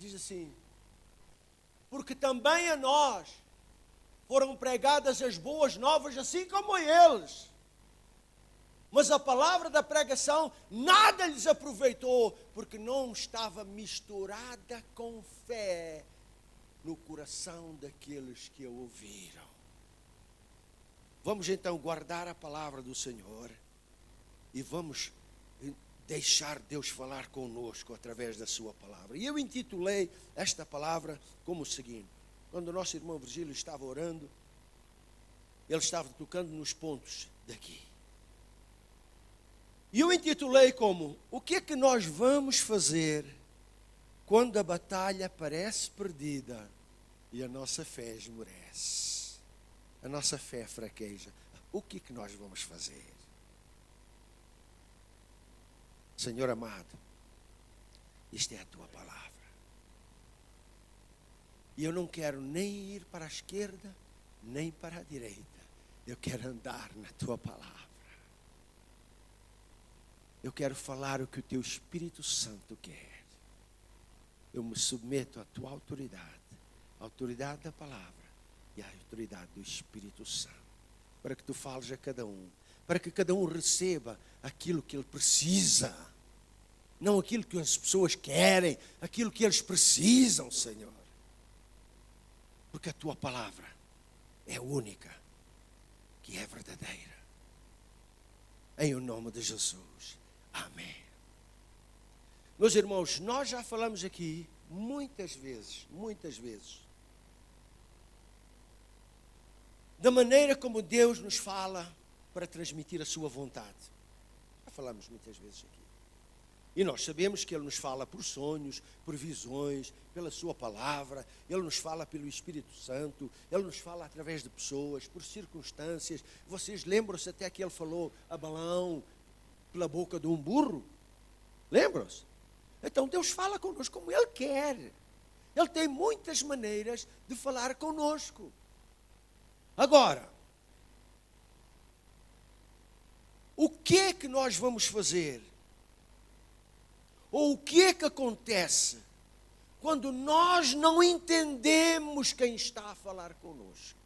Diz assim: porque também a nós foram pregadas as boas novas, assim como a eles. Mas a palavra da pregação nada lhes aproveitou, porque não estava misturada com fé no coração daqueles que a ouviram. Vamos então guardar a palavra do Senhor e vamos deixar Deus falar conosco através da sua palavra. E eu intitulei esta palavra como o seguinte: quando o nosso irmão Virgílio estava orando, ele estava tocando nos pontos daqui. E eu intitulei como: o que é que nós vamos fazer quando a batalha parece perdida e a nossa fé esmorece, a nossa fé fraqueja? O que é que nós vamos fazer? Senhor amado, isto é a tua palavra. E eu não quero nem ir para a esquerda, nem para a direita. Eu quero andar na tua palavra. Eu quero falar o que o teu Espírito Santo quer. Eu me submeto à tua autoridade, a autoridade da palavra e a autoridade do Espírito Santo, para que tu fales a cada um, para que cada um receba aquilo que ele precisa, não aquilo que as pessoas querem, aquilo que eles precisam, Senhor. Porque a tua palavra é a única que é verdadeira. Em o nome de Jesus. Amém. Meus irmãos, nós já falamos aqui muitas vezes, da maneira como Deus nos fala para transmitir a sua vontade. Já falamos muitas vezes aqui. E nós sabemos que Ele nos fala por sonhos, por visões, pela sua palavra. Ele nos fala pelo Espírito Santo. Ele nos fala através de pessoas, por circunstâncias. Vocês lembram-se até que Ele falou a Balaão pela boca de um burro? Lembram-se? Então Deus fala conosco como Ele quer. Ele tem muitas maneiras de falar conosco. Agora, o que é que nós vamos fazer? Ou o que é que acontece quando nós não entendemos quem está a falar conosco?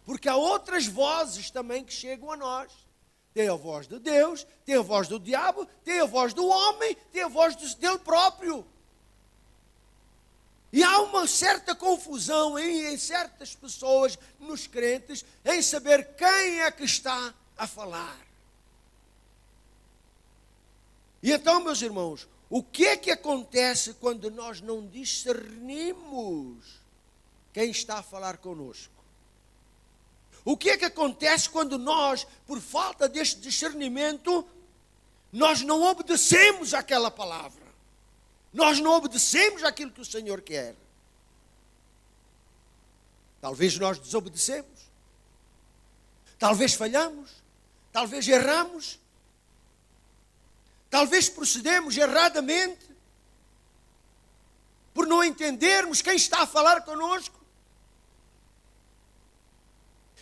Porque há outras vozes também que chegam a nós. Tem a voz de Deus, tem a voz do diabo, tem a voz do homem, tem a voz dele próprio. E há uma certa confusão em certas pessoas, nos crentes, em saber quem é que está a falar. E então, meus irmãos, o que é que acontece quando nós não discernimos quem está a falar conosco? O que é que acontece quando nós, por falta deste discernimento, nós não obedecemos àquela palavra? Nós não obedecemos àquilo que o Senhor quer. Talvez nós desobedecemos. Talvez falhamos. Talvez erramos. Talvez procedemos erradamente. Por não entendermos quem está a falar conosco.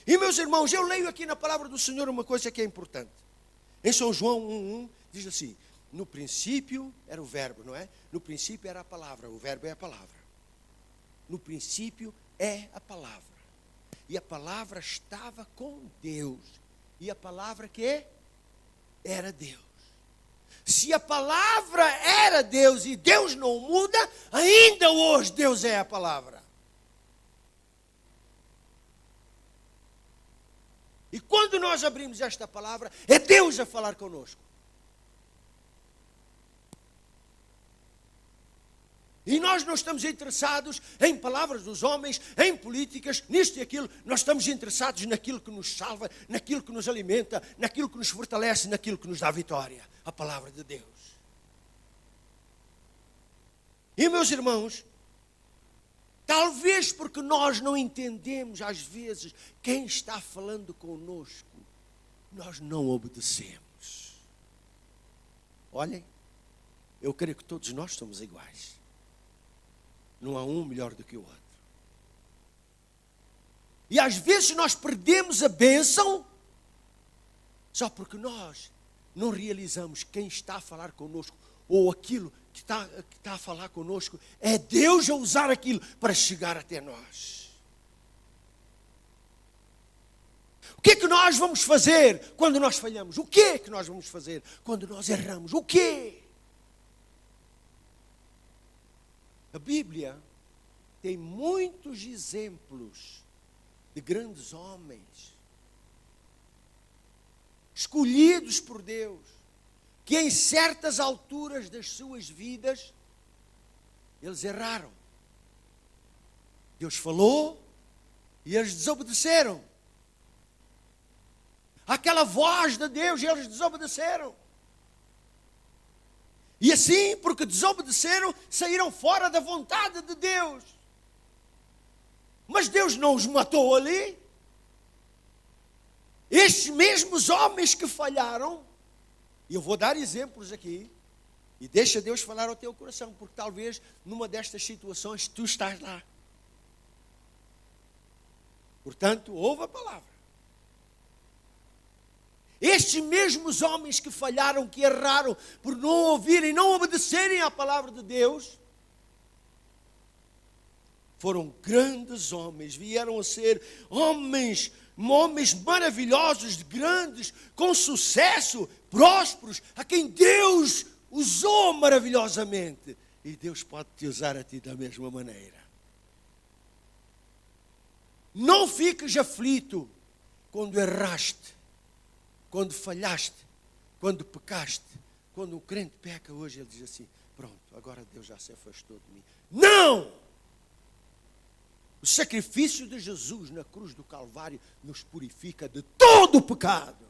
E meus irmãos, eu leio aqui na palavra do Senhor uma coisa que é importante. Em São João 1:1 diz assim: no princípio era o verbo, não é? No princípio era a palavra, o verbo é a palavra. No princípio é a palavra. E a palavra estava com Deus. E a palavra que era Deus. Se a palavra era Deus e Deus não muda, ainda hoje Deus é a palavra. E quando nós abrimos esta palavra, é Deus a falar conosco. E nós não estamos interessados em palavras dos homens, em políticas, nisto e aquilo. Nós estamos interessados naquilo que nos salva, naquilo que nos alimenta, naquilo que nos fortalece, naquilo que nos dá vitória. A palavra de Deus. E meus irmãos, talvez porque nós não entendemos às vezes quem está falando conosco, nós não obedecemos. Olhem, eu creio que todos nós somos iguais. Não há um melhor do que o outro. E às vezes nós perdemos a bênção só porque nós não realizamos quem está a falar conosco ou aquilo que está a falar conosco, é Deus a usar aquilo para chegar até nós. O que é que nós vamos fazer quando nós falhamos? O que é que nós vamos fazer quando nós erramos? O quê? A Bíblia tem muitos exemplos de grandes homens, escolhidos por Deus, que em certas alturas das suas vidas, eles erraram. Deus falou e eles desobedeceram. Aquela voz de Deus, eles desobedeceram. E assim, porque desobedeceram, saíram fora da vontade de Deus. Mas Deus não os matou ali. Estes mesmos homens que falharam, e eu vou dar exemplos aqui, e deixa Deus falar ao teu coração, porque talvez numa destas situações tu estás lá. Portanto, ouve a palavra. Estes mesmos homens que falharam, que erraram por não ouvirem, não obedecerem à palavra de Deus, foram grandes homens, vieram a ser homens maravilhosos, grandes, com sucesso, prósperos, a quem Deus usou maravilhosamente. E Deus pode te usar a ti da mesma maneira. Não fiques aflito quando erraste, quando falhaste, quando pecaste. Quando um crente peca hoje, ele diz assim: pronto, agora Deus já se afastou de mim. Não! O sacrifício de Jesus na cruz do Calvário nos purifica de todo o pecado.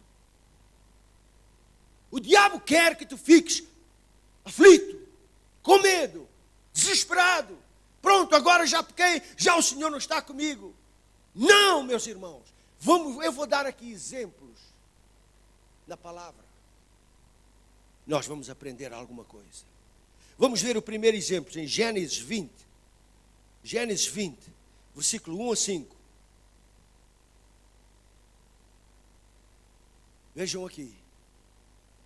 O diabo quer que tu fiques aflito, com medo, desesperado. Pronto, agora já pequei, já o Senhor não está comigo. Não, meus irmãos. Eu vou dar aqui exemplos na palavra. Nós vamos aprender alguma coisa. Vamos ver o primeiro exemplo em Gênesis 20. Gênesis 20, versículo 1 a 5. Vejam aqui.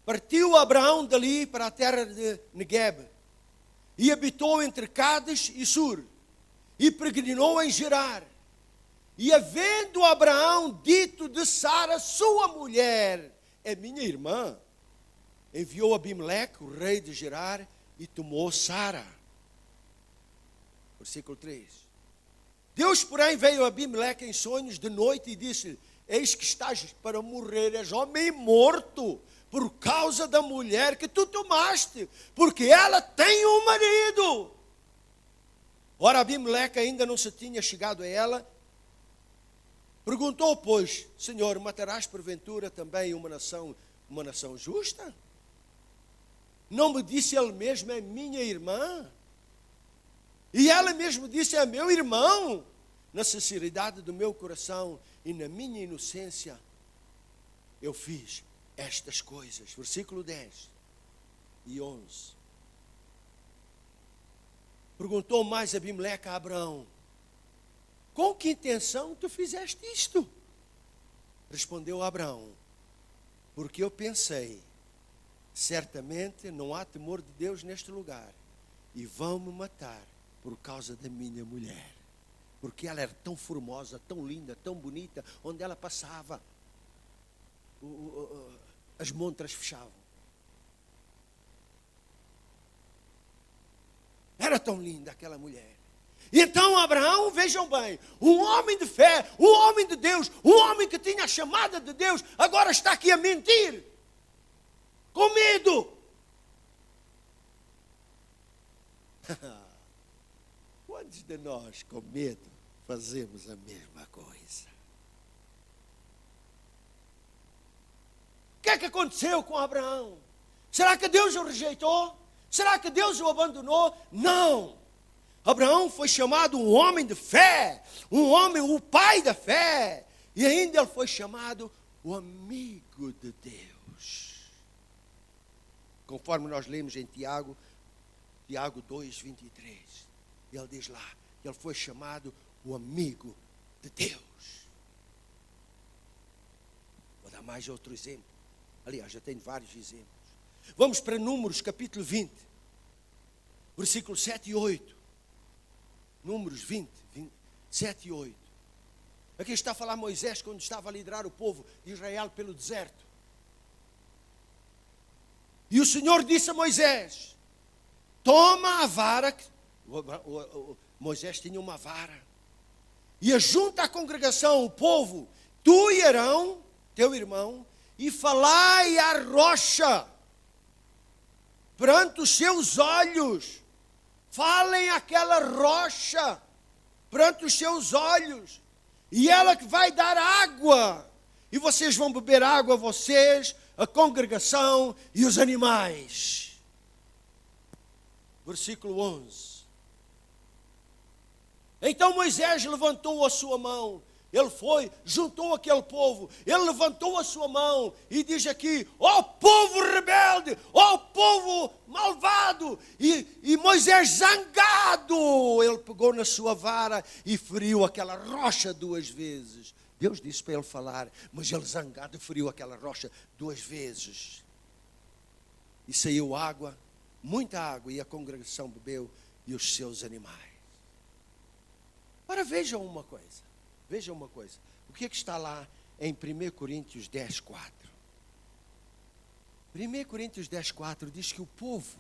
Partiu Abraão dali para a terra de Negueb, e habitou entre Cádiz e Sur, e peregrinou em Gerar. E havendo Abraão dito de Sara, sua mulher, é minha irmã, enviou Abimeleque, o rei de Gerar, e tomou Sara. Versículo 3. Deus, porém, veio a Abimeleque em sonhos de noite e disse: eis que estás para morrer, és homem morto, por causa da mulher que tu tomaste, porque ela tem um marido. Ora, Abimeleque ainda não se tinha chegado a ela. Perguntou, pois: Senhor, matarás porventura também uma nação justa? Não me disse ele mesmo, é minha irmã? E ela mesmo disse, é meu irmão. Na sinceridade do meu coração e na minha inocência, eu fiz estas coisas. Versículo 10 e 11. Perguntou mais Abimeleque a Abraão: com que intenção tu fizeste isto? Respondeu Abraão: porque eu pensei, certamente não há temor de Deus neste lugar, e vão-me matar por causa da minha mulher. Porque ela era tão formosa, tão linda, tão bonita, onde ela passava, as montras fechavam. Era tão linda aquela mulher. E então Abraão, vejam bem, um homem de fé, um homem de Deus, um homem que tinha a chamada de Deus, agora está aqui a mentir, com medo. Quantos de nós, com medo, fazemos a mesma coisa? O que é que aconteceu com Abraão? Será que Deus o rejeitou? Será que Deus o abandonou? Não! Abraão foi chamado um homem de fé, um homem, o pai da fé, e ainda ele foi chamado o amigo de Deus. Conforme nós lemos em Tiago 2:23, ele diz lá, ele foi chamado o amigo de Deus. Vou dar mais outro exemplo. Aliás, já tenho vários exemplos. Vamos para Números capítulo 20. versículos 7 e 8. Números 7 e 8. Aqui está a falar Moisés quando estava a liderar o povo de Israel pelo deserto. E o Senhor disse a Moisés: toma a vara. Moisés tinha uma vara. E ajunta a congregação, o povo, tu e Arão, teu irmão, e falai à rocha perante os seus olhos. Falem àquela rocha perante os seus olhos. E ela que vai dar água. E vocês vão beber água, vocês, a congregação e os animais. Versículo 11. Então Moisés levantou a sua mão. Ele foi, juntou aquele povo. Ele levantou a sua mão e diz aqui: ó povo rebelde, ó povo malvado. E Moisés zangado, ele pegou na sua vara e feriu aquela rocha 2 vezes. Deus disse para ele falar, mas ele zangado feriu aquela rocha 2 vezes. E saiu água, muita água, e a congregação bebeu e os seus animais. Agora vejam uma coisa. Veja uma coisa, o que é que está lá em 1 Coríntios 10, 4? 1 Coríntios 10, 4 diz que o povo,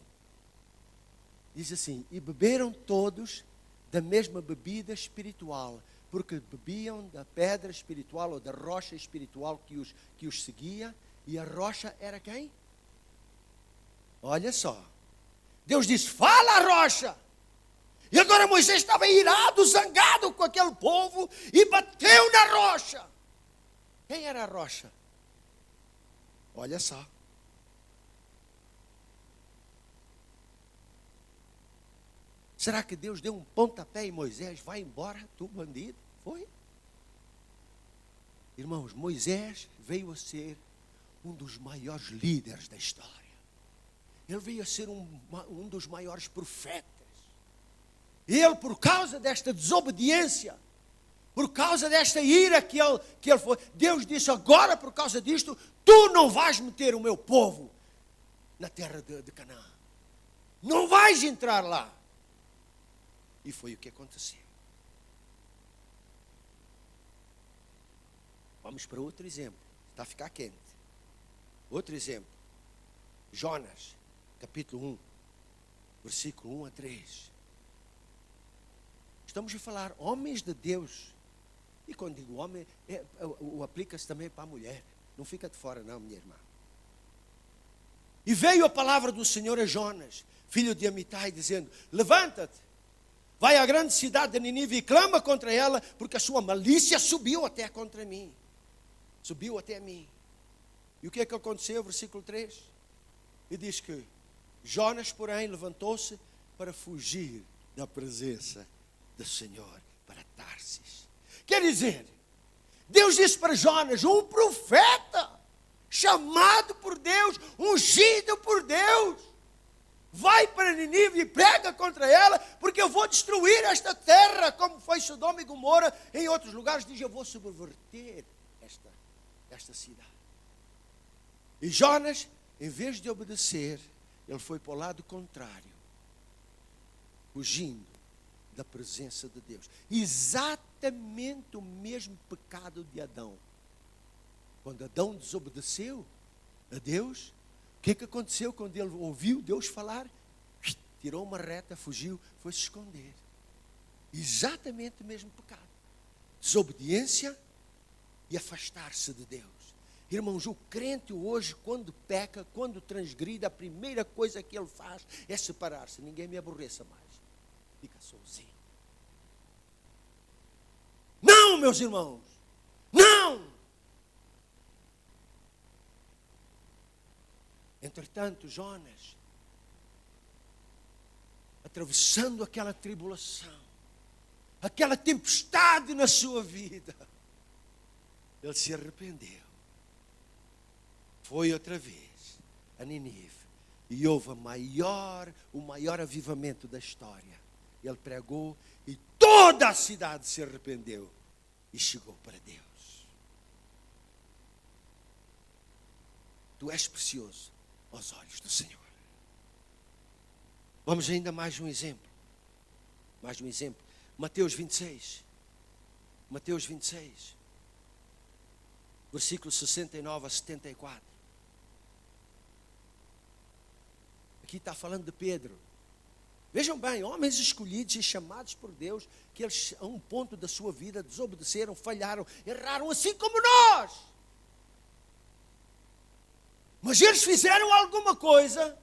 diz assim, e beberam todos da mesma bebida espiritual, porque bebiam da pedra espiritual ou da rocha espiritual que os seguia, e a rocha era quem? Olha só, Deus disse, fala a rocha. E agora Moisés estava irado, zangado com aquele povo e bateu na rocha. Quem era a rocha? Olha só. Será que Deus deu um pontapé em Moisés? Vai embora, tu bandido. Foi? Irmãos, Moisés veio a ser um dos maiores líderes da história. Ele veio a ser um dos maiores profetas. Ele, por causa desta desobediência, por causa desta ira que ele foi, Deus disse, agora por causa disto, tu não vais meter o meu povo na terra de Canaã. Não vais entrar lá. E foi o que aconteceu. Vamos para outro exemplo. Está a ficar quente. Outro exemplo. Jonas, capítulo 1, versículo 1 a 3. Estamos a falar homens de Deus. E quando digo homem, aplica-se também para a mulher. Não fica de fora não, minha irmã. E veio a palavra do Senhor a Jonas, filho de Amitai, dizendo, levanta-te, vai à grande cidade de Nínive e clama contra ela, porque a sua malícia subiu até contra mim. Subiu até mim. E o que é que aconteceu? Versículo 3. E diz que Jonas, porém, levantou-se para fugir da presença do Senhor para Tarsis. Quer dizer, Deus disse para Jonas, um profeta, chamado por Deus, ungido por Deus, vai para Nínive e prega contra ela, porque eu vou destruir esta terra, como foi Sodoma e Gomorra, em outros lugares, diz, eu vou subverter esta cidade. E Jonas, em vez de obedecer, ele foi para o lado contrário, fugindo da presença de Deus. Exatamente o mesmo pecado de Adão. Quando Adão desobedeceu a Deus, o que é que aconteceu quando ele ouviu Deus falar? Tirou uma reta, fugiu, foi se esconder. Exatamente o mesmo pecado. Desobediência e afastar-se de Deus. Irmãos, o crente hoje, quando peca, quando transgride, a primeira coisa que ele faz é separar-se. Ninguém me aborreça mais. Fica sozinho. Não, meus irmãos. Não! Entretanto, Jonas, atravessando aquela tribulação, aquela tempestade na sua vida, ele se arrependeu. Foi outra vez a Nínive e houve o maior avivamento da história. Ele pregou e toda a cidade se arrependeu e chegou para Deus. Tu és precioso aos olhos do Senhor. Vamos ainda mais um exemplo. Mais um exemplo. Mateus 26. Mateus 26. Versículo 69 a 74. Aqui está falando de Pedro. Vejam bem, homens escolhidos e chamados por Deus, que eles a um ponto da sua vida desobedeceram, falharam, erraram assim como nós. Mas eles fizeram alguma coisa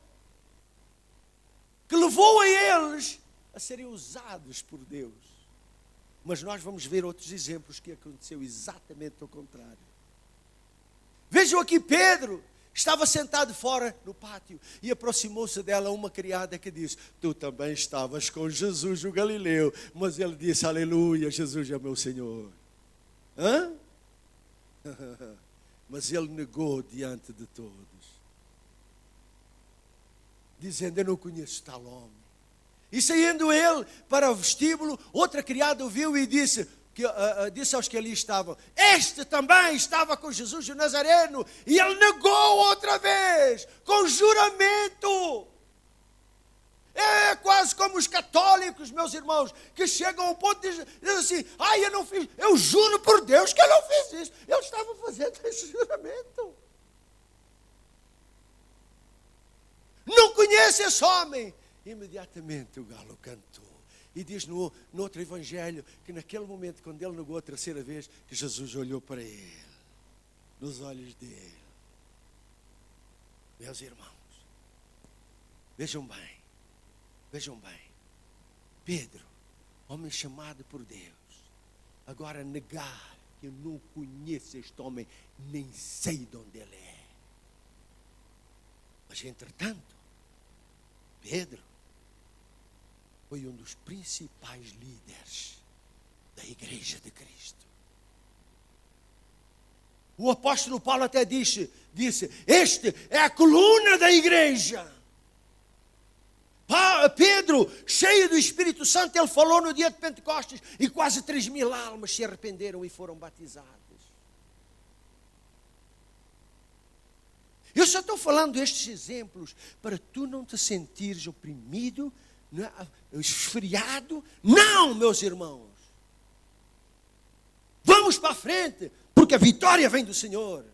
que levou a eles a serem usados por Deus. Mas nós vamos ver outros exemplos que aconteceu exatamente o contrário. Vejam aqui Pedro. Estava sentado fora no pátio e aproximou-se dela uma criada que disse: tu também estavas com Jesus o Galileu. Mas ele disse: aleluia, Jesus é meu Senhor. Hã? Mas ele negou diante de todos, dizendo: eu não conheço tal homem. E saindo ele para o vestíbulo, outra criada o viu e disse aos que ali estavam: este também estava com Jesus o Nazareno. E ele negou outra vez, com juramento. É quase como os católicos, meus irmãos, que chegam ao ponto de dizer assim: ai, eu não fiz, eu juro por Deus que eu não fiz isso. Ele estava fazendo esse juramento. Não conhece esse homem. Imediatamente o galo cantou. E diz no outro evangelho que naquele momento, quando ele negou a terceira vez, que Jesus olhou para ele, nos olhos dele. Meus irmãos, vejam bem. Pedro, homem chamado por Deus, agora negar que eu não conheço este homem, nem sei de onde ele é. Mas entretanto, Pedro foi um dos principais líderes da Igreja de Cristo. O apóstolo Paulo até disse: este é a coluna da igreja. Pedro, cheio do Espírito Santo, ele falou no dia de Pentecostes e quase 3.000 almas se arrependeram e foram batizadas. Eu só estou falando estes exemplos para tu não te sentires oprimido, esfriado. Não, meus irmãos. Vamos para a frente, porque a vitória vem do Senhor.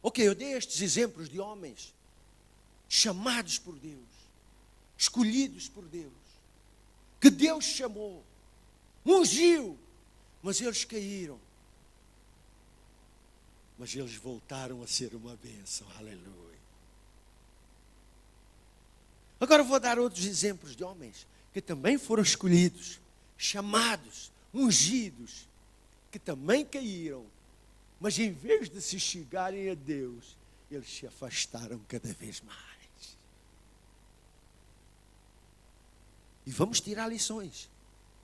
Ok, eu dei estes exemplos de homens chamados por Deus, escolhidos por Deus, que Deus chamou, ungiu, mas eles caíram. Mas eles voltaram a ser uma bênção. Aleluia. Agora eu vou dar outros exemplos de homens que também foram escolhidos, chamados, ungidos, que também caíram, mas em vez de se chegarem a Deus, eles se afastaram cada vez mais. E vamos tirar lições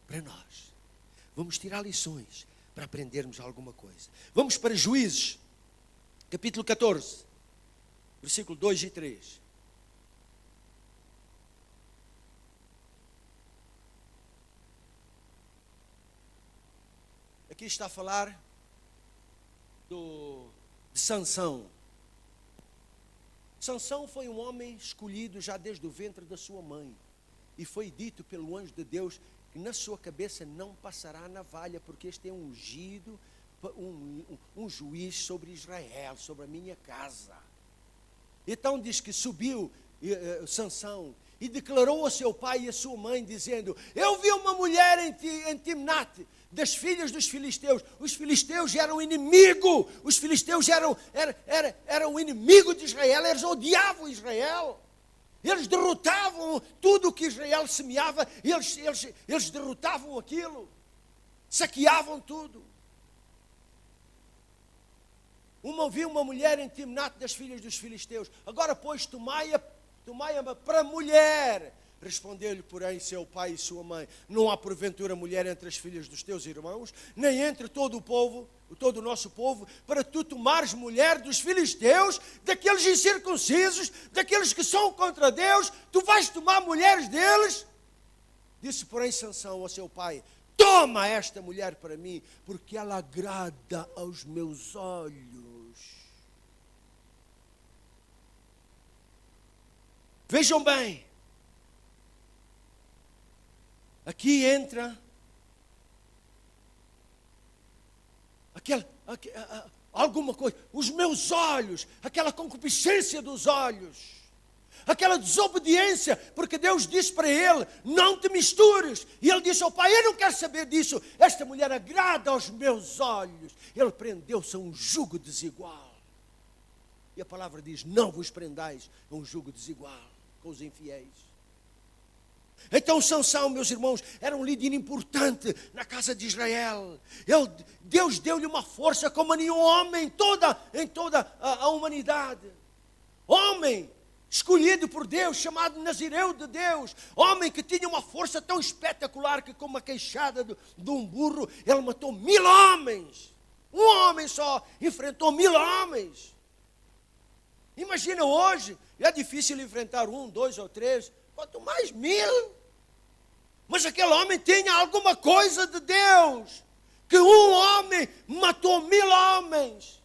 para nós. Vamos tirar lições para aprendermos alguma coisa. Vamos para Juízes, capítulo 14, versículo 2 e 3. Aqui está a falar de Sansão. Sansão foi um homem escolhido já desde o ventre da sua mãe. E foi dito pelo anjo de Deus que na sua cabeça não passará navalha, porque este é um ungido, um juiz sobre Israel, sobre a minha casa. Então diz que subiu Sansão e declarou a seu pai e a sua mãe, dizendo: eu vi uma mulher em Timnate, das filhas dos filisteus. Os filisteus eram inimigo, os filisteus eram o inimigo de Israel, eles odiavam Israel. Eles derrotavam tudo o que Israel semeava, eles derrotavam aquilo, saqueavam tudo. Viu uma mulher em Timnate das filhas dos filisteus. Agora, pois, tomai-a para mulher. Respondeu-lhe, porém, seu pai e sua mãe: não há porventura mulher entre as filhas dos teus irmãos, nem entre todo o povo, todo o nosso povo, para tu tomares mulher dos filisteus, daqueles incircuncisos, daqueles que são contra Deus, tu vais tomar mulheres deles? Disse, porém, Sansão ao seu pai: toma esta mulher para mim, porque ela agrada aos meus olhos. Vejam bem. Aqui entra alguma coisa. Os meus olhos, aquela concupiscência dos olhos. Aquela desobediência, porque Deus disse para ele, não te mistures. E ele disse ao pai, eu não quero saber disso. Esta mulher agrada aos meus olhos. Ele prendeu-se a um jugo desigual. E a palavra diz, não vos prendais a um jugo desigual com os infiéis. Então Sansão, meus irmãos, era um líder importante na casa de Israel. Deus deu-lhe uma força como a nenhum homem em toda a humanidade. Homem escolhido por Deus, chamado Nazireu de Deus, homem que tinha uma força tão espetacular que com uma queixada de um burro, ele matou 1000 homens. Um homem só enfrentou 1000 homens. Imagina hoje, é difícil enfrentar 1, 2 ou 3, quanto mais 1000. Mas aquele homem tinha alguma coisa de Deus, que um homem matou 1000 homens.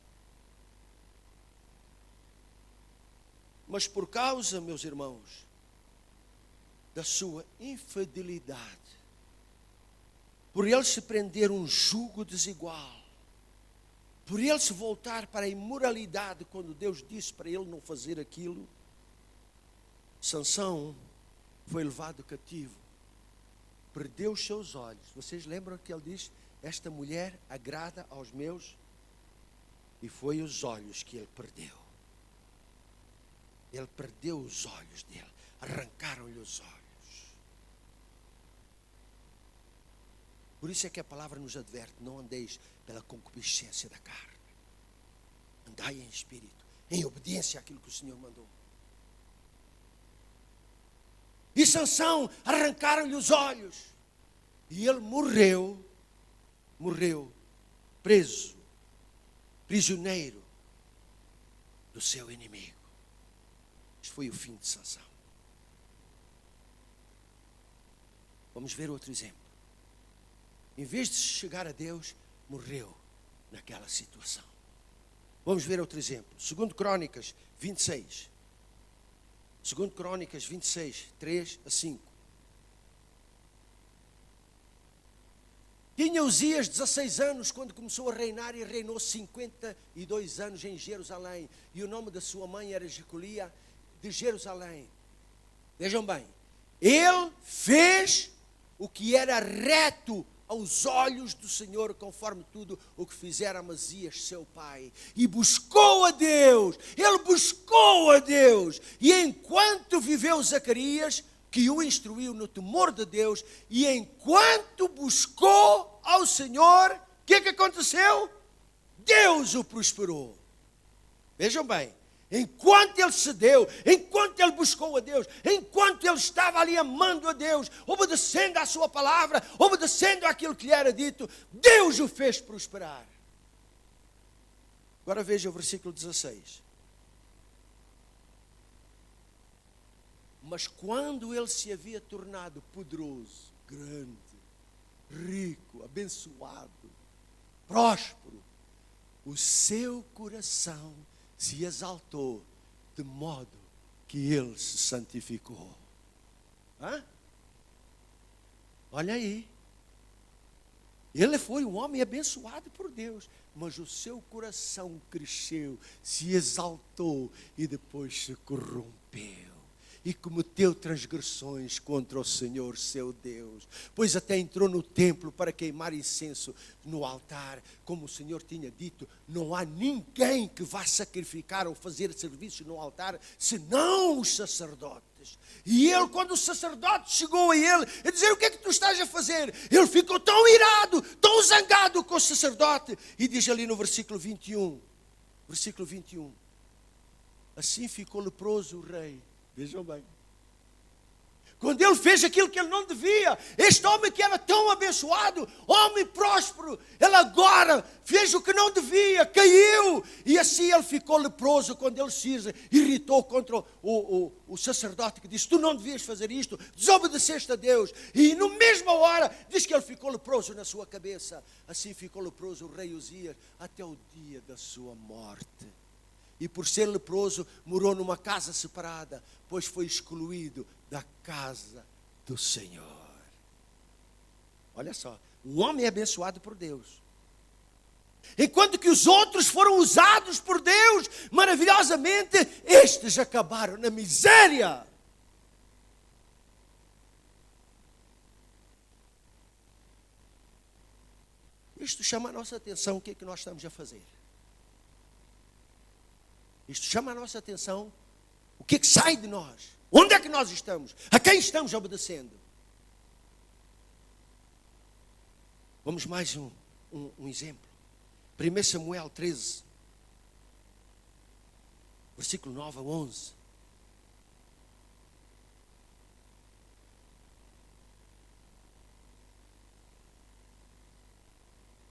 Mas por causa, meus irmãos, da sua infidelidade, por ele se prender um jugo desigual, por ele se voltar para a imoralidade quando Deus disse para ele não fazer aquilo, Sansão foi levado cativo, perdeu os seus olhos. Vocês lembram que ele diz, esta mulher agrada aos meus, e foi os olhos que ele perdeu. Ele perdeu os olhos dele, arrancaram-lhe os olhos. Por isso é que a palavra nos adverte, não andeis pela concupiscência da carne. Andai em espírito, em obediência àquilo que o Senhor mandou. E Sansão, arrancaram-lhe os olhos. E ele morreu preso, prisioneiro do seu inimigo. Este foi o fim de Sansão. Vamos ver outro exemplo. Em vez de chegar a Deus, morreu naquela situação. Vamos ver outro exemplo. 2 Crônicas 26. 2 Crônicas 26, 3 a 5. Tinha Uzias 16 anos quando começou a reinar e reinou 52 anos em Jerusalém. E o nome da sua mãe era Jecolia de Jerusalém. Vejam bem, ele fez o que era reto aos olhos do Senhor, conforme tudo o que fizera Amazias, seu pai. E buscou a Deus, ele buscou a Deus. E enquanto viveu Zacarias, que o instruiu no temor de Deus, e enquanto buscou ao Senhor, o que aconteceu? Deus o prosperou. Vejam bem, enquanto ele cedeu, enquanto ele buscou a Deus, enquanto ele estava ali amando a Deus, obedecendo à sua palavra, obedecendo àquilo que lhe era dito, Deus o fez prosperar. Agora veja o versículo 16. Mas quando ele se havia tornado poderoso, grande, rico, abençoado, próspero, o seu coração se exaltou, de modo que ele se santificou. Olha aí. Ele foi um homem abençoado por Deus, mas o seu coração cresceu, se exaltou e depois se corrompeu. E cometeu transgressões contra o Senhor seu Deus, pois até entrou no templo para queimar incenso no altar, como o Senhor tinha dito, não há ninguém que vá sacrificar ou fazer serviço no altar, senão os sacerdotes. E ele, quando o sacerdote chegou a ele, a dizer, o que é que tu estás a fazer? Ele ficou tão irado, tão zangado com o sacerdote, e diz ali no versículo 21, assim ficou leproso o rei. Vejam bem. Quando ele fez aquilo que ele não devia, este homem que era tão abençoado, homem próspero, ele agora fez o que não devia, caiu. E assim ele ficou leproso quando ele se irritou contra o sacerdote que disse, tu não devias fazer isto, desobedeceste a Deus. E na mesma hora diz que ele ficou leproso na sua cabeça. Assim ficou leproso o rei Uzias até o dia da sua morte. e por ser leproso morou numa casa separada, pois foi excluído da casa do Senhor. Olha só, um homem é abençoado por Deus, enquanto que os outros foram usados por Deus maravilhosamente, estes acabaram na miséria. Isto chama a nossa atenção. O que é que nós estamos a fazer? Isto chama a nossa atenção. O que é que sai de nós? Onde é que nós estamos? A quem estamos obedecendo? Vamos mais um exemplo. 1 Samuel 13, versículo 9 a 11.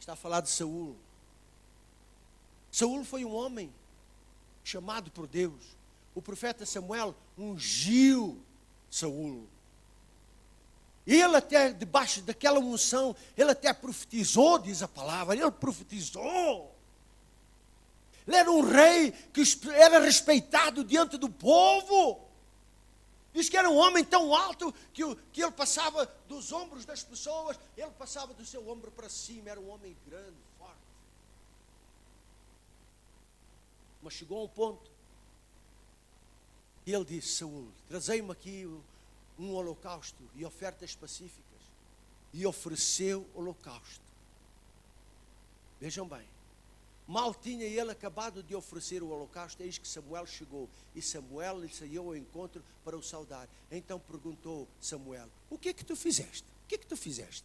Está a falar de Saul. Saul foi um homem chamado por Deus. O profeta Samuel ungiu Saul. Ele até, debaixo daquela unção, ele até profetizou, diz a palavra, ele profetizou. Ele era um rei que era respeitado diante do povo. Diz que era um homem tão alto que ele passava dos ombros das pessoas, ele passava do seu ombro para cima, era um homem grande, forte. Mas chegou a um ponto, e ele disse: Saul, trazei-me aqui um holocausto e ofertas pacíficas. E ofereceu holocausto. Vejam bem, mal tinha ele acabado de oferecer o holocausto, eis que Samuel chegou, e Samuel lhe saiu ao encontro para o saudar. Então perguntou Samuel: o que é que tu fizeste? O que é que tu fizeste?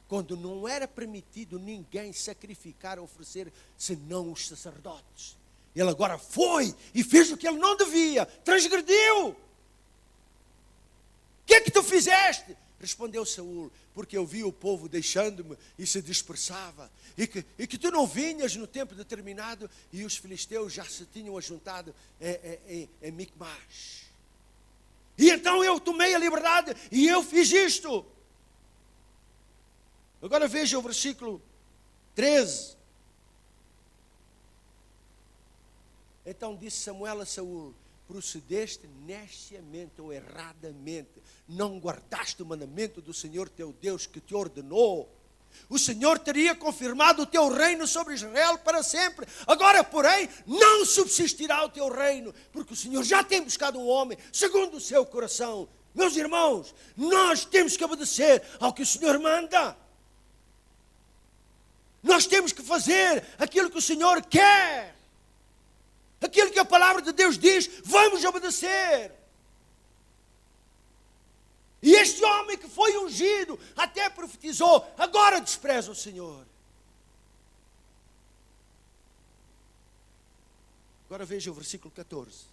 Quando não era permitido ninguém sacrificar, oferecer, senão os sacerdotes. Ele agora foi e fez o que ele não devia, transgrediu. O que é que tu fizeste? Respondeu Saul: porque eu vi o povo deixando-me e se dispersava, e que tu não vinhas no tempo determinado, e os filisteus já se tinham ajuntado em Micmas. E então eu tomei a liberdade e eu fiz isto. Agora veja o versículo 13. Então disse Samuel a Saul: procedeste neciamente ou erradamente, não guardaste o mandamento do Senhor teu Deus que te ordenou. O Senhor teria confirmado o teu reino sobre Israel para sempre. Agora, porém, não subsistirá o teu reino, porque o Senhor já tem buscado um homem segundo o seu coração. Meus irmãos, nós temos que obedecer ao que o Senhor manda. Nós temos que fazer aquilo que o Senhor quer. Aquilo que a palavra de Deus diz, vamos obedecer. E este homem que foi ungido, até profetizou, agora despreza o Senhor. Agora veja o versículo 14.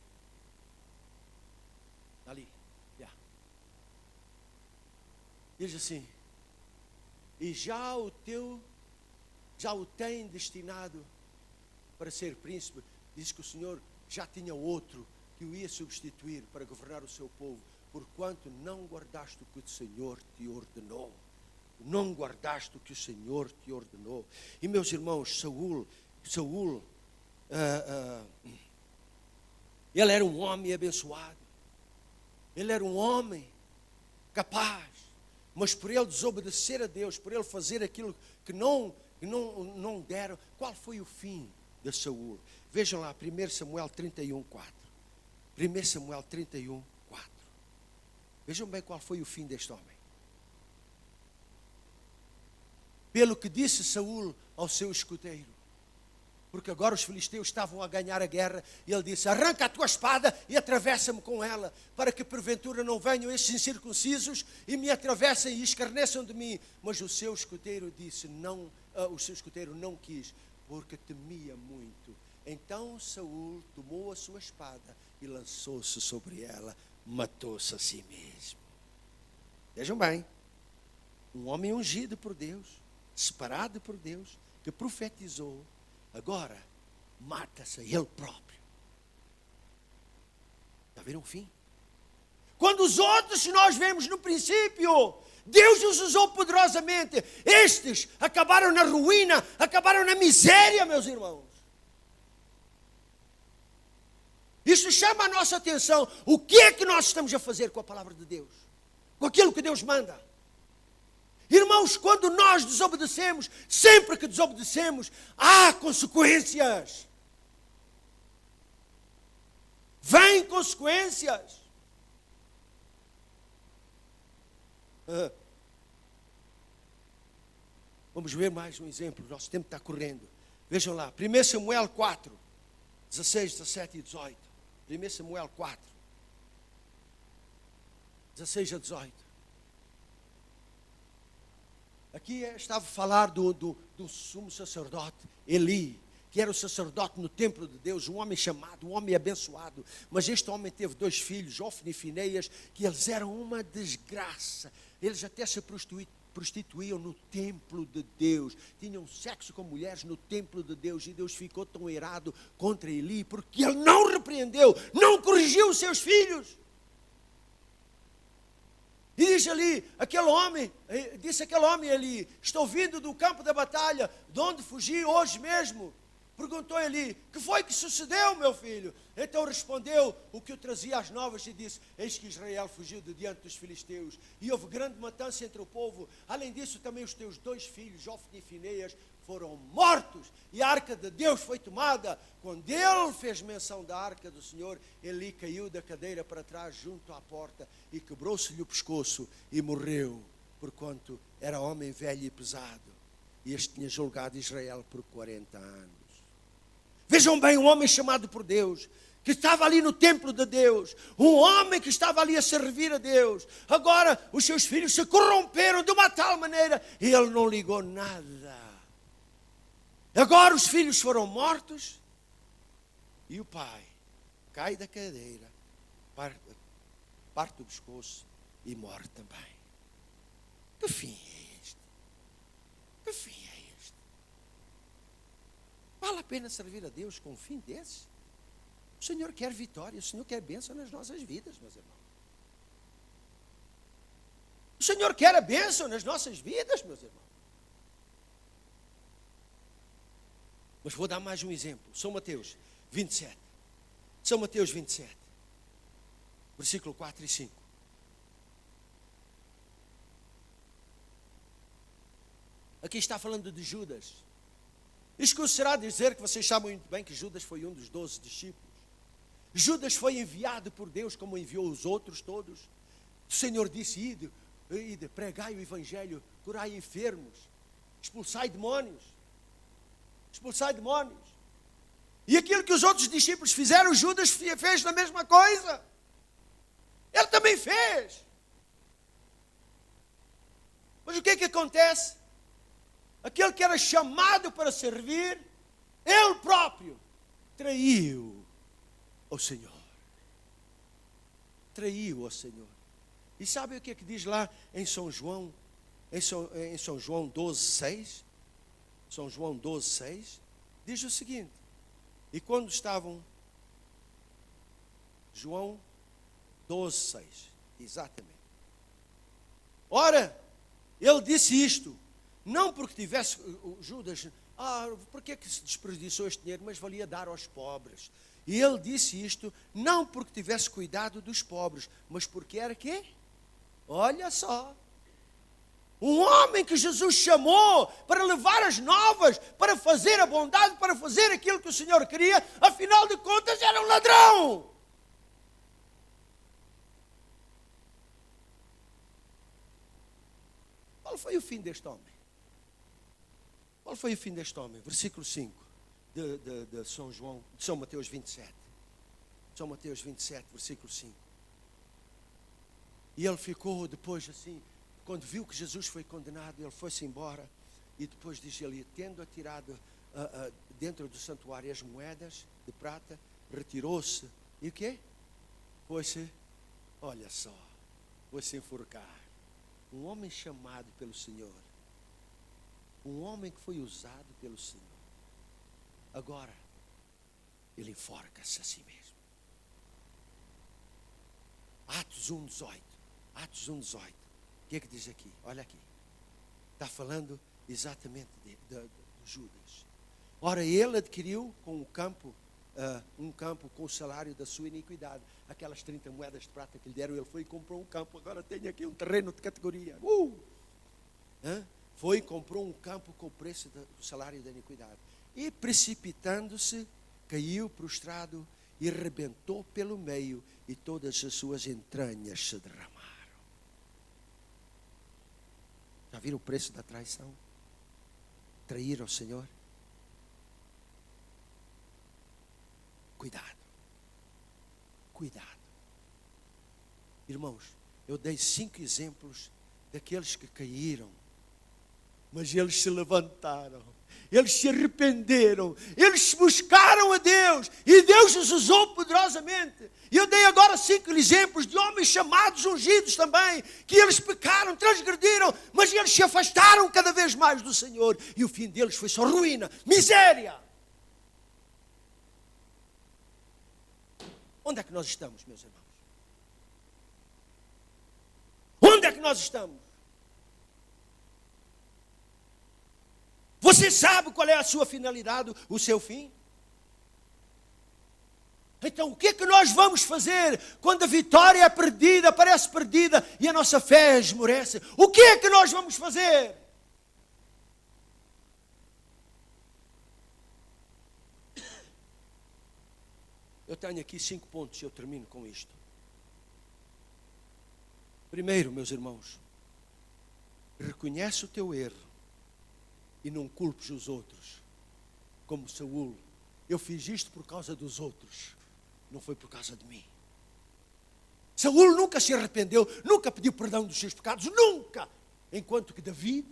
Ali. Yeah. Diz assim: e já o tem destinado para ser príncipe. Diz que o Senhor já tinha outro que o ia substituir para governar o seu povo, porquanto não guardaste o que o Senhor te ordenou. Não guardaste o que o Senhor te ordenou. E meus irmãos, Saul, ele era um homem abençoado. Ele era um homem capaz. Mas por ele desobedecer a Deus, por ele fazer aquilo que não deram, qual foi o fim de Saul? Vejam lá, 1 Samuel 31, 4. 1 Samuel 31, 4. Vejam bem qual foi o fim deste homem. Pelo que disse Saul ao seu escudeiro, porque agora os filisteus estavam a ganhar a guerra, e ele disse: arranca a tua espada e atravessa-me com ela, para que porventura não venham estes incircuncisos e me atravessem e escarneçam de mim. Mas o seu escudeiro disse: não, o seu escudeiro não quis, porque temia muito. Então Saul tomou a sua espada e lançou-se sobre ela, matou-se a si mesmo. Vejam bem, um homem ungido por Deus, separado por Deus, que profetizou, agora mata-se a ele próprio. Está a ver um fim? Quando os outros, nós vemos no princípio, Deus os usou poderosamente. Estes acabaram na ruína, acabaram na miséria, meus irmãos. Isso chama a nossa atenção. O que é que nós estamos a fazer com a palavra de Deus? Com aquilo que Deus manda? Irmãos, quando nós desobedecemos, sempre que desobedecemos, há consequências. Vêm consequências. Vamos ver mais um exemplo. Nosso tempo está correndo. Vejam lá, 1 Samuel 4, 16, 17 e 18. 1 Samuel 4, 16 a 18. Aqui estava a falar do sumo sacerdote, Eli, que era o sacerdote no templo de Deus, um homem chamado, um homem abençoado. Mas este homem teve 2 filhos, Ofni e Finéias, que eles eram uma desgraça. Eles até se prostituíam no templo de Deus, tinham sexo com mulheres no templo de Deus, e Deus ficou tão irado contra Eli, porque ele não repreendeu, não corrigiu os seus filhos. E diz ali, disse aquele homem ali, estou vindo do campo da batalha, de onde fugi hoje mesmo. Perguntou Eli, que foi que sucedeu, meu filho? Então respondeu o que o trazia às novas e disse, eis que Israel fugiu de diante dos filisteus, e houve grande matança entre o povo. Além disso, também os teus 2 filhos, Ofni e Finéias, foram mortos, e a arca de Deus foi tomada. Quando ele fez menção da arca do Senhor, Eli caiu da cadeira para trás junto à porta, e quebrou-se-lhe o pescoço, e morreu, porquanto era homem velho e pesado, e este tinha julgado Israel por 40 anos. Vejam bem, um homem chamado por Deus, que estava ali no templo de Deus, um homem que estava ali a servir a Deus. Agora os seus filhos se corromperam de uma tal maneira, e ele não ligou nada. Agora os filhos foram mortos, e o pai cai da cadeira, parte o pescoço e morre também. Que fim é este? Que fim é este? Vale a pena servir a Deus com um fim desses? O Senhor quer vitória, o Senhor quer bênção nas nossas vidas, meus irmãos. O Senhor quer a bênção nas nossas vidas, meus irmãos. Mas vou dar mais um exemplo. São Mateus 27. São Mateus 27. Versículo 4 e 5. Aqui está falando de Judas. Escutará dizer que vocês sabem muito bem que Judas foi um dos 12 discípulos. Judas foi enviado por Deus como enviou os outros todos. O Senhor disse, ide, pregai o evangelho, curai enfermos, expulsai demónios. Expulsai demónios. E aquilo que os outros discípulos fizeram, Judas fez a mesma coisa. Ele também fez. Mas o que é que acontece? Aquele que era chamado para servir, ele próprio traiu ao Senhor. Traiu ao Senhor. E sabe o que é que diz lá em São João? Em São João 12:6? São João 12:6, diz o seguinte, e quando estavam, João 12:6, exatamente. Ora, ele disse isto, não porque tivesse, Judas, porque é que se desperdiçou este dinheiro, mas valia dar aos pobres. E ele disse isto, não porque tivesse cuidado dos pobres, mas porque era quê? Olha só. Um homem que Jesus chamou para levar as novas, para fazer a bondade, para fazer aquilo que o Senhor queria, afinal de contas era um ladrão. Qual foi o fim deste homem? Qual foi o fim deste homem? Versículo 5 de São Mateus 27. São Mateus 27, versículo 5. E ele ficou depois assim, quando viu que Jesus foi condenado, ele foi-se embora, e depois diz ele, tendo atirado dentro do santuário as moedas de prata, retirou-se, e o quê? Foi-se, olha só, foi-se enforcar. Um homem chamado pelo Senhor, um homem que foi usado pelo Senhor, agora, ele enforca-se a si mesmo. Atos 1:18, Atos 1:18. O que é que diz aqui? Olha aqui. Está falando exatamente de Judas. Ora, ele adquiriu com o campo um campo com o salário da sua iniquidade. Aquelas 30 moedas de prata que lhe deram, ele foi e comprou um campo. Agora tem aqui um terreno de categoria. Foi e comprou um campo com o preço do salário da iniquidade. E precipitando-se, caiu prostrado e rebentou pelo meio, e todas as suas entranhas se derramaram. Já viram o preço da traição? Trair ao Senhor? Cuidado. Cuidado. Irmãos, eu dei 5 exemplos daqueles que caíram, mas eles se levantaram, eles se arrependeram, eles buscaram a Deus, e Deus os usou poderosamente. E eu dei agora 5 exemplos de homens chamados, ungidos também, que eles pecaram, transgrediram, mas eles se afastaram cada vez mais do Senhor, e o fim deles foi só ruína, miséria. Onde é que nós estamos, meus irmãos? Onde é que nós estamos? Você sabe qual é a sua finalidade, o seu fim? Então, o que é que nós vamos fazer quando a vitória é perdida, parece perdida, e a nossa fé esmorece? O que é que nós vamos fazer? Eu tenho aqui 5 pontos e eu termino com isto. Primeiro, meus irmãos, reconhece o teu erro e não culpes os outros. Como Saul, eu fiz isto por causa dos outros, não foi por causa de mim. Saul nunca se arrependeu, nunca pediu perdão dos seus pecados, nunca. Enquanto que David,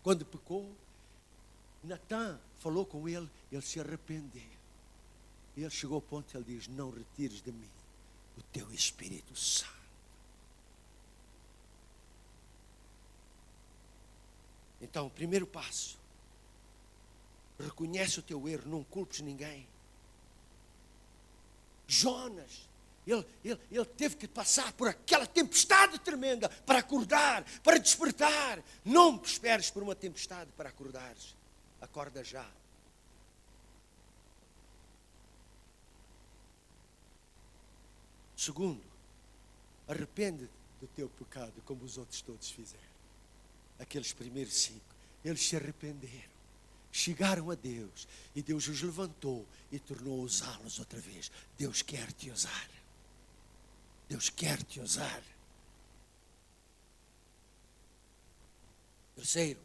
quando pecou, Natã falou com ele, ele se arrependeu. E ele chegou ao ponto, ele diz, não retires de mim o teu Espírito Santo. Então, o primeiro passo, reconhece o teu erro, não culpes ninguém. Jonas, ele teve que passar por aquela tempestade tremenda para acordar, para despertar. Não esperes por uma tempestade para acordares. Acorda já. Segundo, arrepende-te do teu pecado, como os outros todos fizeram. Aqueles primeiros 5, eles se arrependeram, chegaram a Deus, e Deus os levantou e tornou a usá-los outra vez. Deus quer te usar. Deus quer te usar. Terceiro,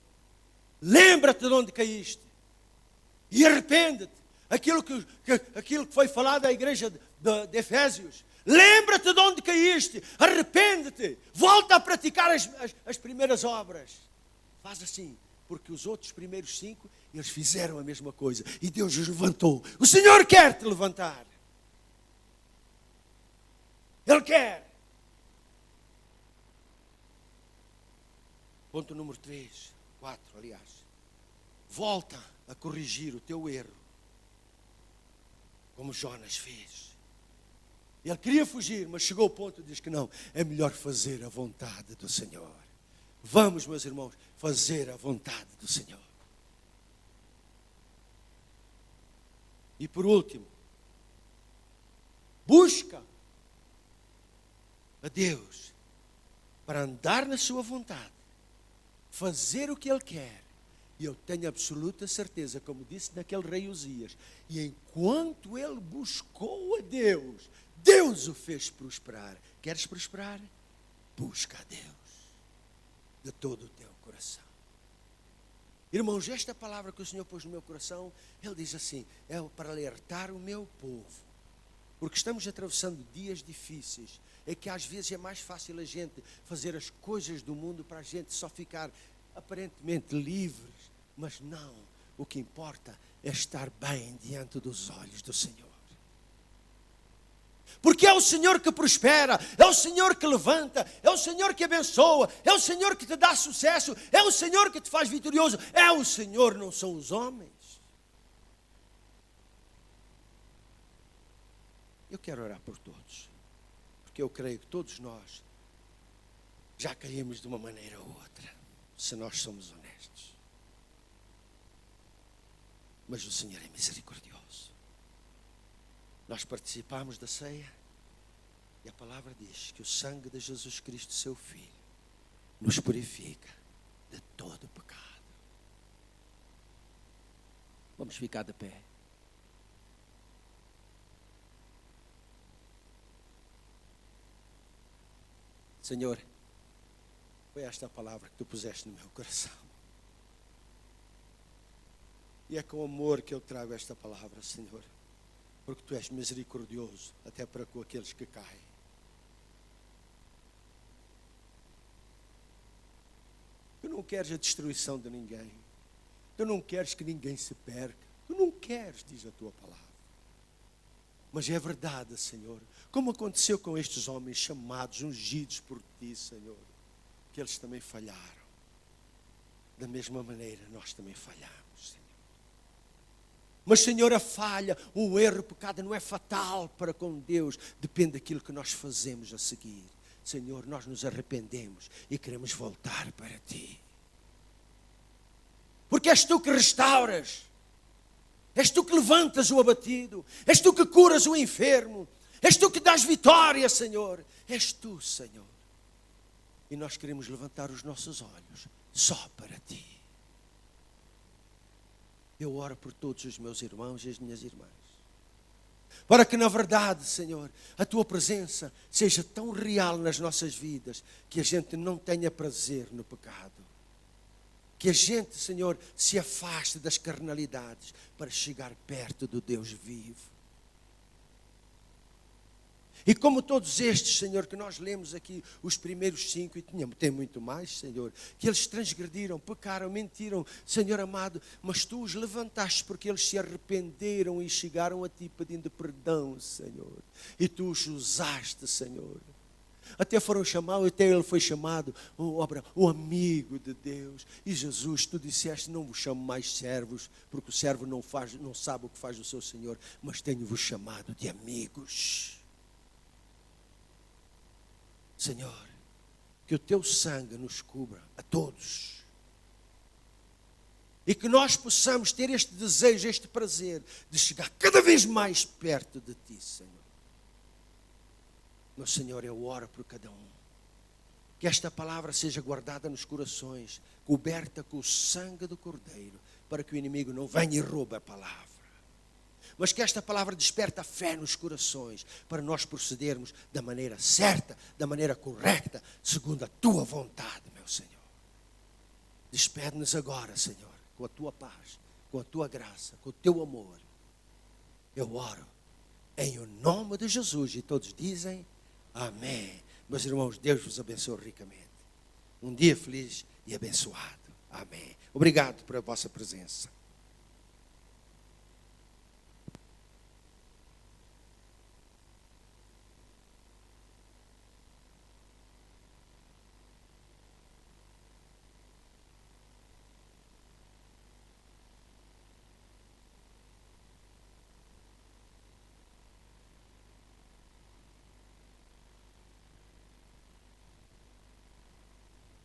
lembra-te de onde caíste e arrepende-te. Aquilo que foi falado à igreja de Efésios. Lembra-te de onde caíste, arrepende-te, volta a praticar as primeiras obras. Faz assim, porque os outros primeiros 5, eles fizeram a mesma coisa, e Deus os levantou. O Senhor quer te levantar. Ele quer. Ponto número 3, 4, aliás. Volta a corrigir o teu erro, como Jonas fez. Ele queria fugir, mas chegou ao ponto de dizer que não, é melhor fazer a vontade do Senhor. Vamos, meus irmãos, fazer a vontade do Senhor. E por último, busca a Deus para andar na sua vontade, fazer o que Ele quer. E eu tenho absoluta certeza, como disse naquele rei Uzias, e enquanto ele buscou a Deus, Deus o fez prosperar. Queres prosperar? Busca a Deus de todo o teu coração. Irmãos, esta palavra que o Senhor pôs no meu coração, Ele diz assim, é para alertar o meu povo, porque estamos atravessando dias difíceis, é que às vezes é mais fácil a gente fazer as coisas do mundo para a gente só ficar aparentemente livres, mas não, o que importa é estar bem diante dos olhos do Senhor. Porque é o Senhor que prospera, é o Senhor que levanta, é o Senhor que abençoa, é o Senhor que te dá sucesso, é o Senhor que te faz vitorioso, é o Senhor, não são os homens. Eu quero orar por todos, porque eu creio que todos nós já caímos de uma maneira ou outra, se nós somos honestos. Mas o Senhor é misericordioso. Nós participamos da ceia e a palavra diz que o sangue de Jesus Cristo, seu Filho, nos purifica de todo pecado. Vamos ficar de pé. Senhor, foi esta a palavra que tu puseste no meu coração. E é com amor que eu trago esta palavra, Senhor, porque tu és misericordioso até para com aqueles que caem. Tu não queres a destruição de ninguém. Tu não queres que ninguém se perca. Tu não queres, diz a tua palavra. Mas é verdade, Senhor, como aconteceu com estes homens chamados, ungidos por ti, Senhor, que eles também falharam. Da mesma maneira, nós também falhamos, Senhor. Mas, Senhor, a falha, o erro, o pecado não é fatal para com Deus. Depende daquilo que nós fazemos a seguir. Senhor, nós nos arrependemos e queremos voltar para ti. Porque és tu que restauras. És tu que levantas o abatido. És tu que curas o enfermo. És tu que dás vitória, Senhor. És tu, Senhor. E nós queremos levantar os nossos olhos só para ti. Eu oro por todos os meus irmãos e as minhas irmãs. Para que, na verdade, Senhor, a tua presença seja tão real nas nossas vidas que a gente não tenha prazer no pecado. Que a gente, Senhor, se afaste das carnalidades para chegar perto do Deus vivo. E como todos estes, Senhor, que nós lemos aqui, os primeiros 5, e tem muito mais, Senhor, que eles transgrediram, pecaram, mentiram, Senhor amado, mas tu os levantaste porque eles se arrependeram e chegaram a ti pedindo perdão, Senhor. E tu os usaste, Senhor. Até foram chamados, até ele foi chamado, o amigo de Deus. E Jesus, tu disseste, não vos chamo mais servos, porque o servo não sabe o que faz o seu Senhor, mas tenho-vos chamado de amigos. Senhor, que o teu sangue nos cubra a todos. E que nós possamos ter este desejo, este prazer de chegar cada vez mais perto de ti, Senhor. Meu Senhor, eu oro por cada um. Que esta palavra seja guardada nos corações, coberta com o sangue do Cordeiro, para que o inimigo não venha e roube a palavra. Mas que esta palavra desperta a fé nos corações, para nós procedermos da maneira certa, da maneira correta, segundo a tua vontade, meu Senhor. Despede-nos agora, Senhor, com a tua paz, com a tua graça, com o teu amor. Eu oro em o nome de Jesus, e todos dizem amém. Meus irmãos, Deus vos abençoe ricamente. Um dia feliz e abençoado. Amém. Obrigado pela vossa presença.